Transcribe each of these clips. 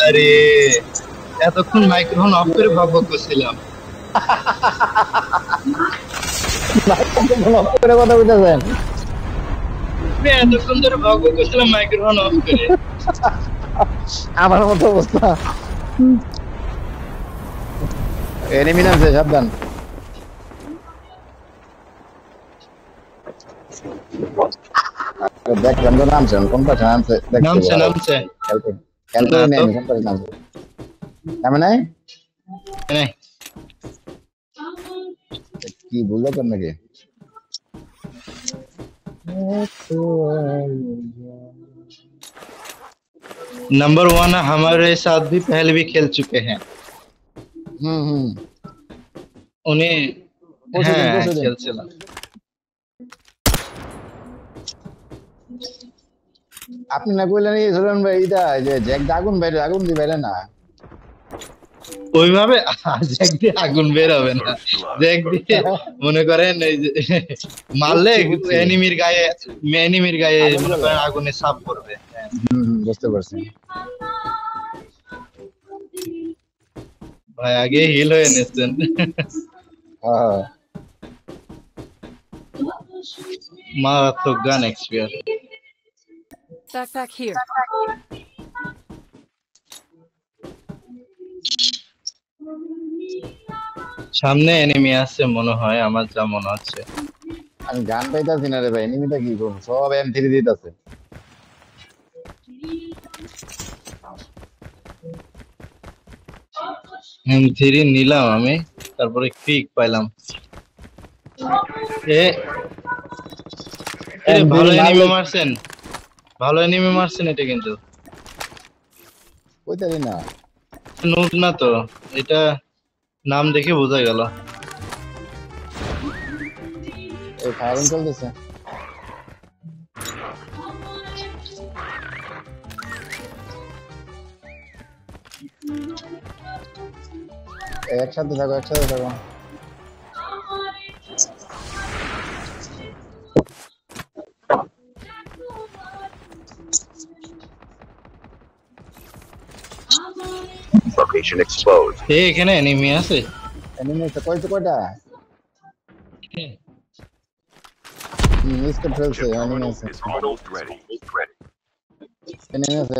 আরে এতক্ষণ microphone of করে ভক ভক করছিলাম। মাইক্রোফোন অফ করে কথা বলতেছেন? এতক্ষণ ধরে ভক ভক করছিলাম মাইক্রোফোন অফ করে। আমার মতো অবস্থা। এনিমি নামছে, সাবধান। দেখলাম তো নামছে, কোন পাশে নামছে নামছে নামছে খেলতে নেই, কোন পাশে নামছে নামে নাই কি বুঝলো তোর নাকি? नंबर 1 हमारे साथ भी पहले भी खेल चुके हैं उन्हें। হ্যাঁ খেলছিলাম। আপনি না কইলেন এই ধরেন ভাই এটা যে জ্যাক আগুন বাইরে, আগুন দিয়ে বাইরে না ওইভাবে জ্যাক দিয়ে আগুন বের হবে না। জ্যাক দিয়ে মনে করেন এই যে মারলে এনিমির গায়ে মনে করেন আগুনে ছাপ পড়বে। বুঝতে পারছি ভাই আগে হিল হয়ে নিছেন। মারাত্মক গান এক্সপিয়ার। Backpack here. সামনে এনিমি আছে মনে হয়, আমার যা মনে হচ্ছে। আমি গান পাইতাছি না রে ভাই, এনিমিটা কি করব, সব M3 দিতেছে। M3 নিলাম আমি, তারপরে ক্লিক পাইলাম। ভালো এনিমি মারছেন এটা কিন্তু কইতারি না নুব না তো, এটা নাম দেখে বোঝা গেল। এই ফায়ারিং চলতেছে। একসাথে থাকো। Location exposed. এখানে এনিমি আছে। এনিমি আছে কয়টা? মিসকে ফেলছে, এনিমি আছে। এনিমি আছে।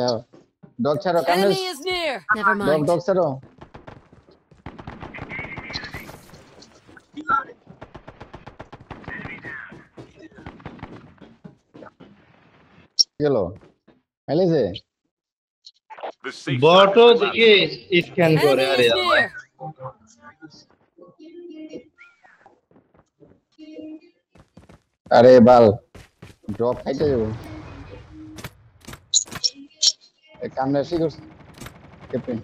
ডগ ছাড়ো, কামড়। Enemy is near. Never mind. Dog ছাড়ো। গেল মেলেছে বটও দেখে স্ক্যান করে। Enemy আরে is আল্লাহ, near. আরে বাল ড্রপ খাইতে যাবো। কামড়ে শিখছ ক্যাপ্টেন।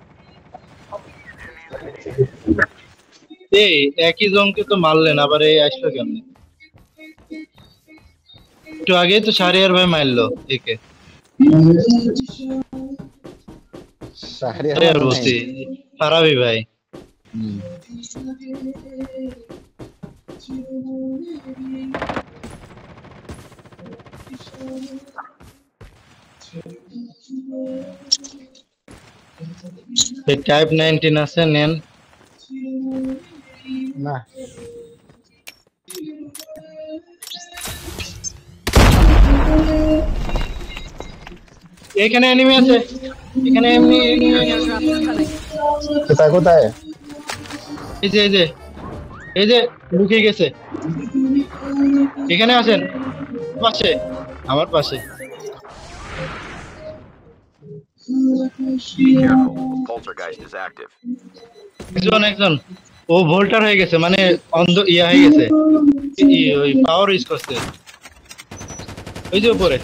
এই একই জনকে তো মারলেন, আবার এই আসলো কেমনে? একটু আগে তো শাহরিয়ার ভাই মারলো একে। শাহরিয়ার বলছি, ফারাবি ভাই। টাইপ 19 আছে, নেন না। এখানে এনিমি আছে, এখানে এনিমি। কোথায়? এই যে লুকিয়ে গেছে। এখানে আছেন, পাশে, আমার পাশে। Poltergeist is active. একজন ও ভোল্টার হয়ে গেছে, মানে অন্ধ ইয়া হয়ে গেছে, ওই পাওয়ার ইউজ করছে। ওই যে উপরে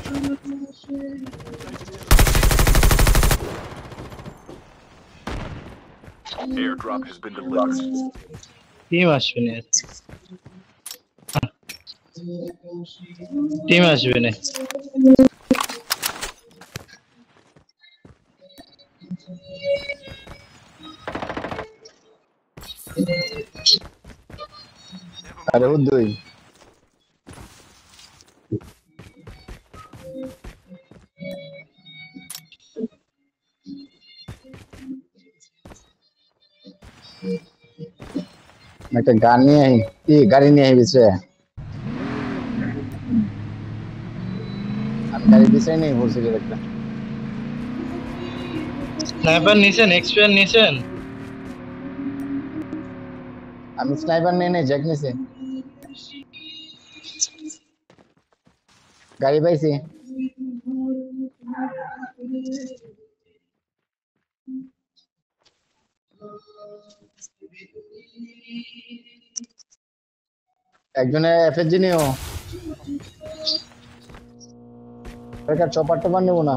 Airdrop has been delivered. Team আসবে না, টিম আসবে না। আরে উদ্দই একটা গান নিয়ে আই কি গাড়ি নিয়ে আই বিচে আমি গাড়ি বিচে নেই বলছি একটা স্নাইপার নিছেন, এক্সপিয়ার নিছেন? আমি স্নাইপার নেই নাই জ্যাক নিছি গাড়ি পাইছি একজনে এফএসজি নিও এর চপার টপার নেব না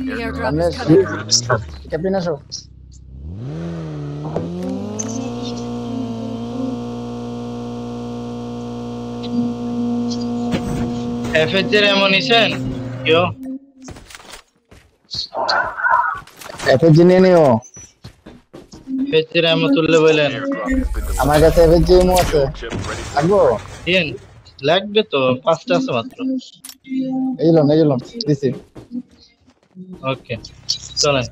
The airdrop আমরা is coming. ক্যাপ্টেন আসো এফএসজি এর এমন নিছেন কেউ? এফএসজি নিও এফএসজি এর এমন তুললে বলেন Airdrop has been আমার delivered. কাছে এফএসজি মো আছে Chip ready for লাগবো দিন, লাগবে তো, 5টা আছে মাত্র। এই লো দিছি ওকে, চলেন।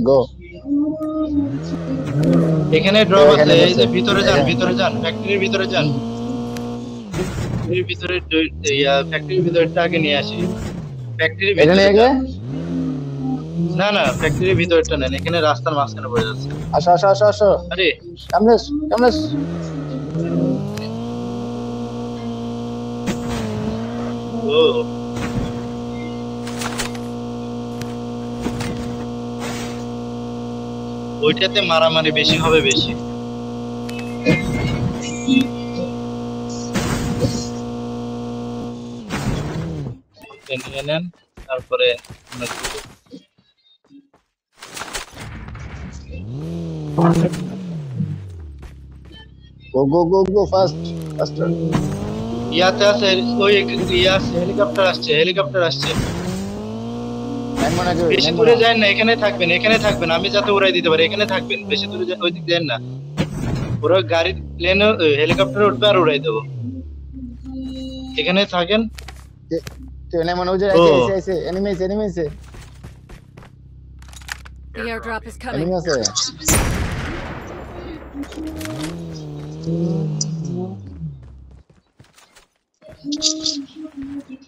গো এখানে ড্রপ এখানে আছে, এই যে বসে। ভিতরে যান, ফ্যাক্টরির ভিতরে যান। ফ্যাক্টরির ভিতরে ফ্যাক্টরির ভিতরটা আগে নিয়ে আসি। ফ্যাক্টরির এটা ভিতরে নিয়ে গে যান। না, ফ্যাক্টরির ভিতরটা নেন, এখানে রাস্তার মাঝখানে পড়ে যাচ্ছে। আসো আরে কামলেশ ও, ওইটাতে মারামারি বেশি হবে বেশি। নিয়ে নেন, তারপরে আমরা কি করব? গো ফাস্ট ইয়াতে আছে, ওই হেলিকপ্টার আসছে। বেশি দূরে যান না, এখানে থাকবেন, আমি যাতে উড়াই দিতে পারি, এখানে থাকবেন, বেশি দূরে ওই দিক যান না। ওরা গাড়ি প্লেনে হেলিকপ্টারে উঠবে আর উড়াই দেবো, এখানে থাকেন। তুই না মনে হচ্ছে ও। আইছে enemy The airdrop is coming. আছে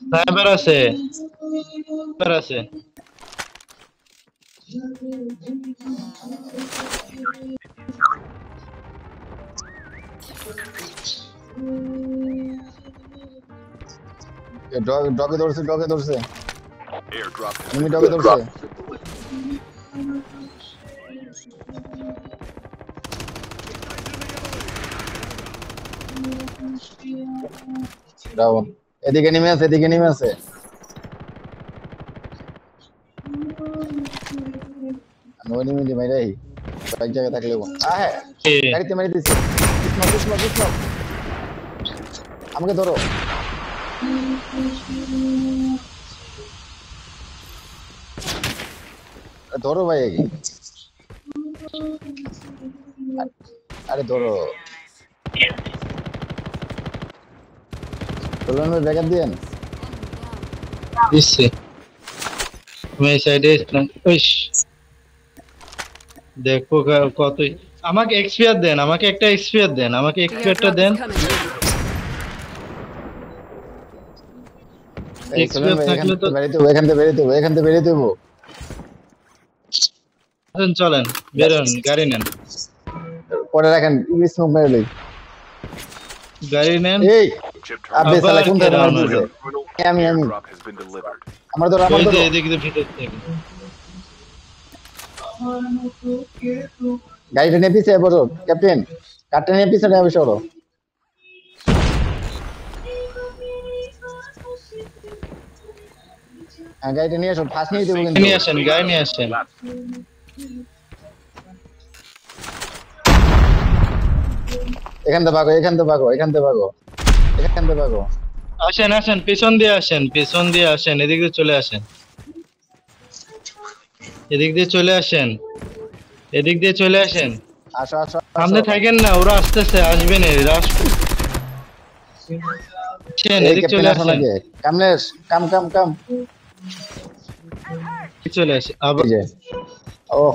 স্নাইপার আছে। ডগে ধরছে airdrop. has এনিমি been ডগে delivered. ধরছে ডাউন এদিকে নেমে আছে আমি ওই নিমিলি মাইরাই এক জায়গায় থাকলে আহে এ, গাড়িতে মারি দিছে কৃষ্ণ আমাকে ধরো ধরো ভাই আরে ধরো চলুন ভাই ব্যাকআপ দিয়েন দিচ্ছি। তুমি এই সাইডে দেখো কত। আমাকে এক্সপিয়ার দেন, আমাকে একটা এক্সপিয়ার দেন, আমাকে The এক্সপিয়ারটা airdrop then. is coming. এই চলুন ভাই এখান থেকে বেরিয়ে দেবো চলেন, বেরোন, গাড়ি নেন, পরে রাখেন স্মোক মেরে লই গাড়ি নেন। এই Chip আবে terminal. সালা কোন আবার ধরনের কেরানো দিছে আমি Airdrop has been delivered. আমার ধরো ওই যে এদিক দিয়ে ভিতর থেকে। গাড়িটা নিয়ে পিছিয়ে পড়ো ক্যাপ্টেন কারটা নিয়ে পিছনে আমি সরো হ্যাঁ গাড়িটা নিয়ে এসো ফার্স্ট নিয়ে দেবো কিন্তু নিয়ে আসেন, গাড়ি নিয়ে আসেন। এখান থেকে ভাগো আসেন, পিছন দিয়ে আসেন, এদিক দিয়ে চলে আসেন, এদিক দিয়ে চলে আসেন। আসো সামনে থাকেন না, ওরা আসতেছে, আসবেন, এদিক চলে আসেন, কামলেশ কাম চলে আসে আবার। এই যে ওহ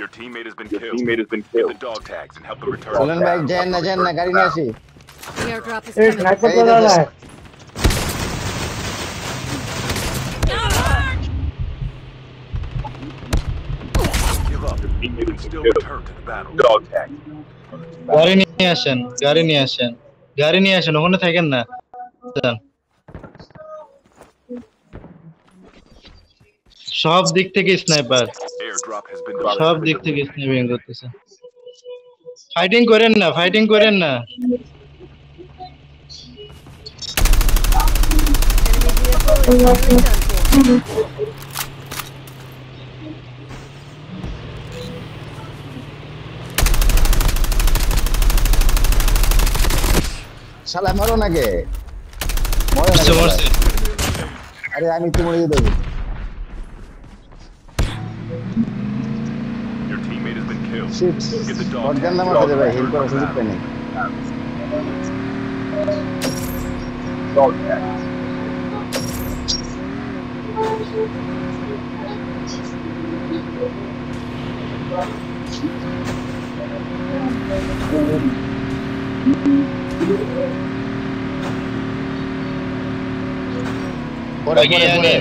Your teammate has been killed. Get the dog tags and help them return. চলেন ভাই যান না গাড়ি নিয়ে আসি The airdrop is এই coming. স্নাইপার এই করা দেখো। যায় Give up. You can still return to the battle. Dog tag. গাড়ি নিয়ে আসেন গাড়ি নিয়ে আসেন ওখানে থাকেন না যান। সব দিক থেকে স্নাইপার Airdrop has been সব delivered. দিক থেকে স্নাইপিং করতেছে ফাইটিং করেন না Enemy vehicle is nearly done for. শালা মরো নাকি মরো না মরছে, মরছে। আরে আমি তো মরে যেতে Your teammate has been killed. Shit Get the dog shotgun tags. নামা হতে ভাই হিল করার সুযোগ পাইনি Dog tag. পরে আগে আগে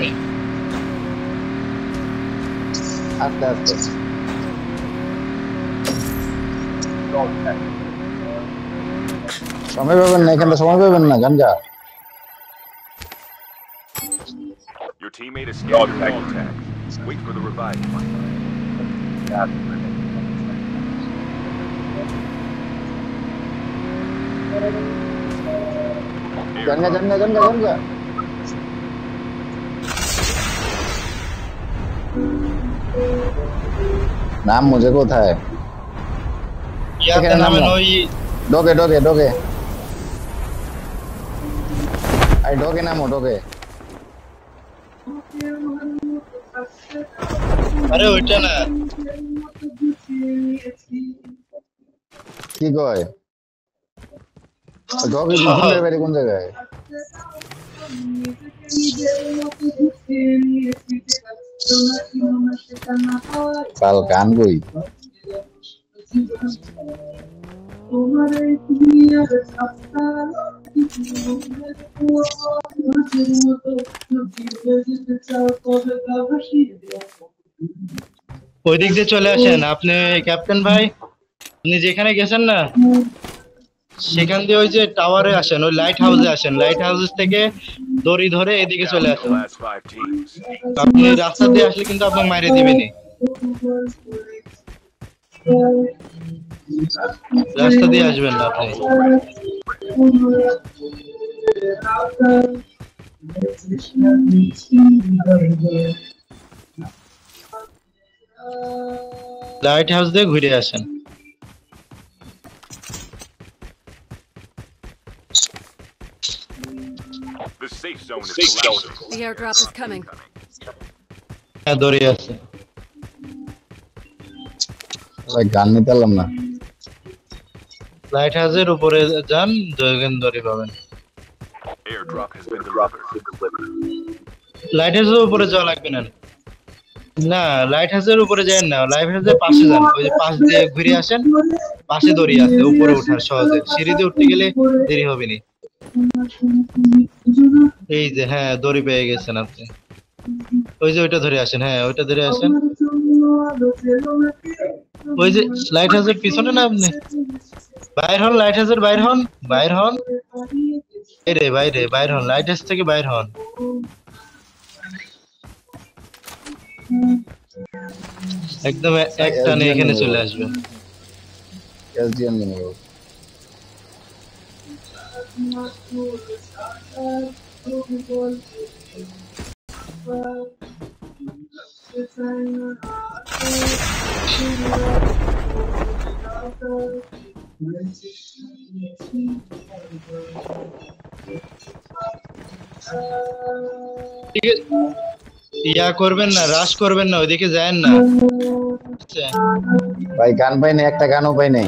আস্তে আস্তে সময় পাবেন না এখানে সময় পাবেন না গাঞ্জা Your teammate is scanned your dog tag. Wait for the revive. গাঞ্জা নাম মুঝে কোথায় ইয়াতে এখানে নামেন নামলাম। ওই ডোকে আই ডোকে নামো ডোকে আরে ওইটা না কি কয় ডোকে কোন বাড়ি কোন জায়গায় কাল গান কই ওই দিক দিয়ে চলে আসেন আপনি ক্যাপ্টেন ভাই আপনি যেখানে গেছেন না সেখান দিয়ে ওই যে টাওয়ারে আসেন ওই লাইট হাউসে আসেন লাইট হাউস থেকে দড়ি ধরে এদিকে চলে Down to আসেন the last 5 teams. আপনি রাস্তা দিয়ে আসলে কিন্তু আপনাকে মাইরে দিবেনি রাস্তা দিয়ে আসবেন না আপনি লাইট হাউস দিয়ে ঘুরে আসেন The safe zone is collapsing. The airdrop is coming. হ্যাঁ দড়ি আছে ভাই গান নিতে পারলাম না লাইট হাউসের উপরে যান দেখেন দড়ি পাবেন Airdrop has been delivered. Light হাউসের উপরে যাওয়া লাগবে না না লাইট হাউসের উপরে যান না লাইট হাউসের পাশে যান ওই যে পাশ দিয়ে ঘুরে আসেন পাশে দড়ি আছে উপরে ওঠার সহজে সিঁড়িতে উঠতে গেলে দেরি হবে না এই যে হ্যাঁ দড়ি পেয়ে গেছেন আপনি ওই যে ওইটা ধরে আসেন হ্যাঁ ওইটা ধরে আসেন ওই যে লাইট হাউসের পিছনে না আপনি বাইর হন লাইট হাউসের বাইর হন বাইর হন লাইট হাউস থেকে বাইর হন একদম এক টানে এখানে চলে আসবেন এসডিএন নিয়ে নেব ঠিক আছে ইয়া করবেন না রাশ করবেন না ওইদিকে যায়েন না আচ্ছা ভাই গান পাই নাই একটা গানও পাই নাই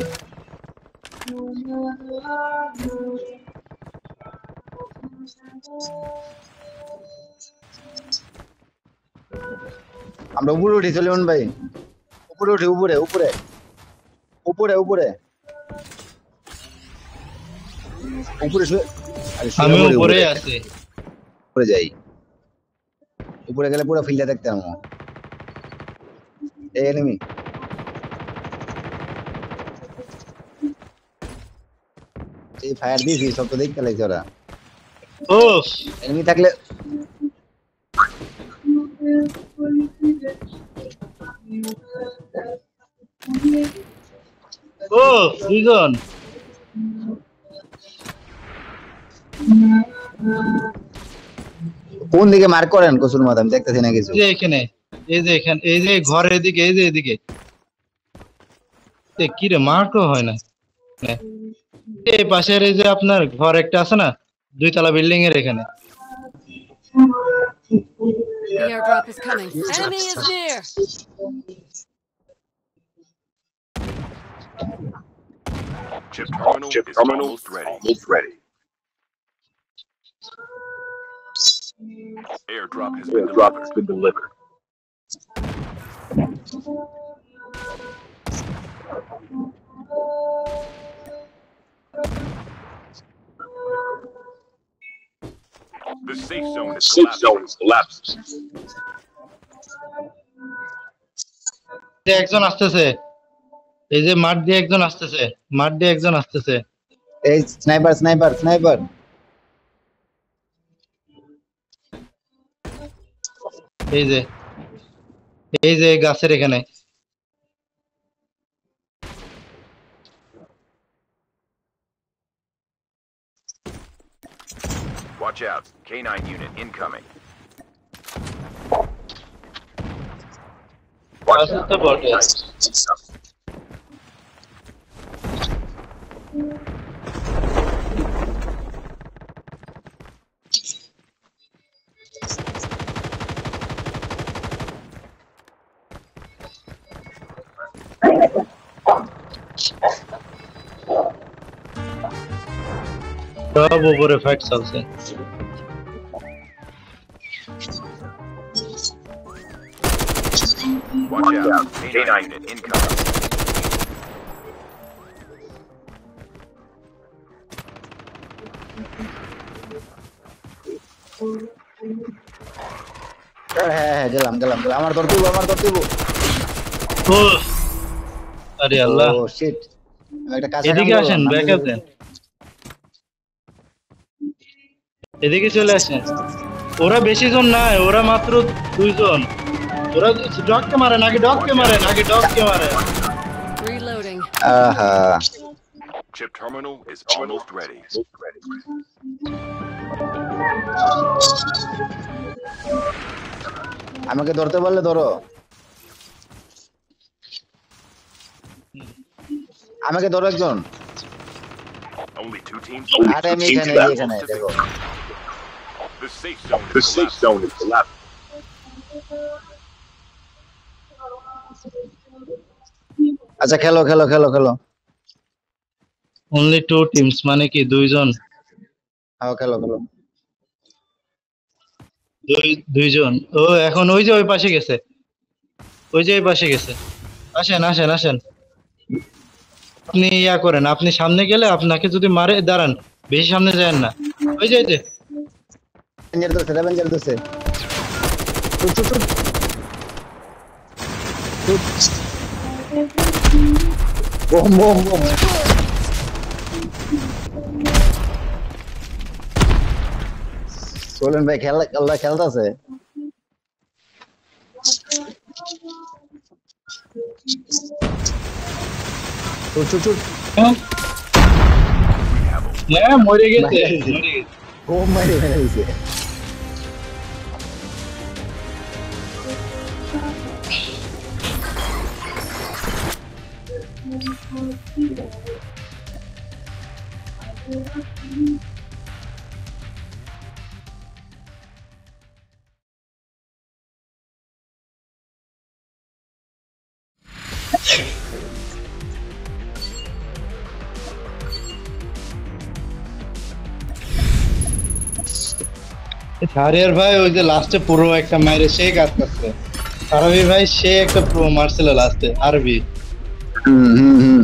আমরা উপরে উঠি চলুন ভাই, উপরে উঠি, উপরে উপরে উপরে উপরে উপরে আমি উপরে আছি। উপরে যাই, উপরে গেলে পুরো ফিল্ডে দেখতে পাবো। এই এনিমি এই ফায়ার দিছি, সব তো দেখতে লাগছে ওরা। ওফ এনিমি থাকলে ওফ দুইজন। কোন দিকে মার্ক করেন কসুর মাথা, আমি দেখতেছি না কিছু। এই যে এখানে, এই যে এখানে, এই যে ঘরের দিকে, এই যে এদিকে। কি রে মার্কও হয় না। এই পাশের এই যে আপনার ঘর একটা আছে না, 2 তলা বিল্ডিং এর এখানে। The airdrop is coming. Enemy is near. Chip terminal is almost ready. Airdrop has been delivered. The safe zone is collapsed. একজন আসতেছে, এই যে মাঠ দিয়ে একজন আসতেছে, মাঠ দিয়ে একজন আসতেছে। এই স্নাইপার স্নাইপার স্নাইপার, এই যে, এই যে গাছের এখানে। Watch out. K9 unit incoming. আসতে বটে। সব উপরে ফাইট চলছে। Watch out. K9 unit incoming. হ্যাঁ হ্যাঁ গেলাম গেলাম গেলাম, আমার ধরতে হইবো, আমার ধরতে হইবো। ও আরে আল্লাহ, ও শিট, একটা কাজ এদিকে আসেন, ব্যাক আসেন, এদিকে চলে আসেন। ওরা বেশি জন নাই, ওরা মাত্র 2 জন। ওরা ডগকে মারেন, আগে ডগকে মারেন, আগে ডগকে মারেন। Reloading. আহা Chip terminal is almost ready. আমাকে ধরতে পারলে ধরো, আমাকে ধরো একজন। Only 2 teams. আরে আমি এখানে এখানে দেখো, The safe zone is collapsed. আচ্ছা খেলো খেলো খেলো খেলো, অনলি 2 টিমস মানে কি 2 জন? হ্যাঁ খেলো খেলো। 2 জন। ও এখন ওই যে ওই পাশে গেছে, ওই যে ওই পাশে গেছে। আসেন আসেন আসেন, আপনি ইয়া করেন, আপনি সামনে গেলে আপনাকে যদি মারে, দাঁড়ান, বেশি সামনে যায়েন না। ওই যে, ওই যে রেঞ্জার দোসে, রেঞ্জার দোসে, চুপ চুপ চুপ চুপ, বোম বোম বোম। চলেন ভাই, খেলা খেলতেছে। চুপ চুপ চুপ, হ্যাঁ মরে গেছে, মরে গেছে। বোম মারি মেরে দিছে। শাহরিয়ার ভাই ওই যে লাস্টে পুরো একটা মাইরে সেই কাজ করছে। আরবি ভাই সে একটা প্রো মার্শাল আর্ট আছে আরবি হুম হুম হুম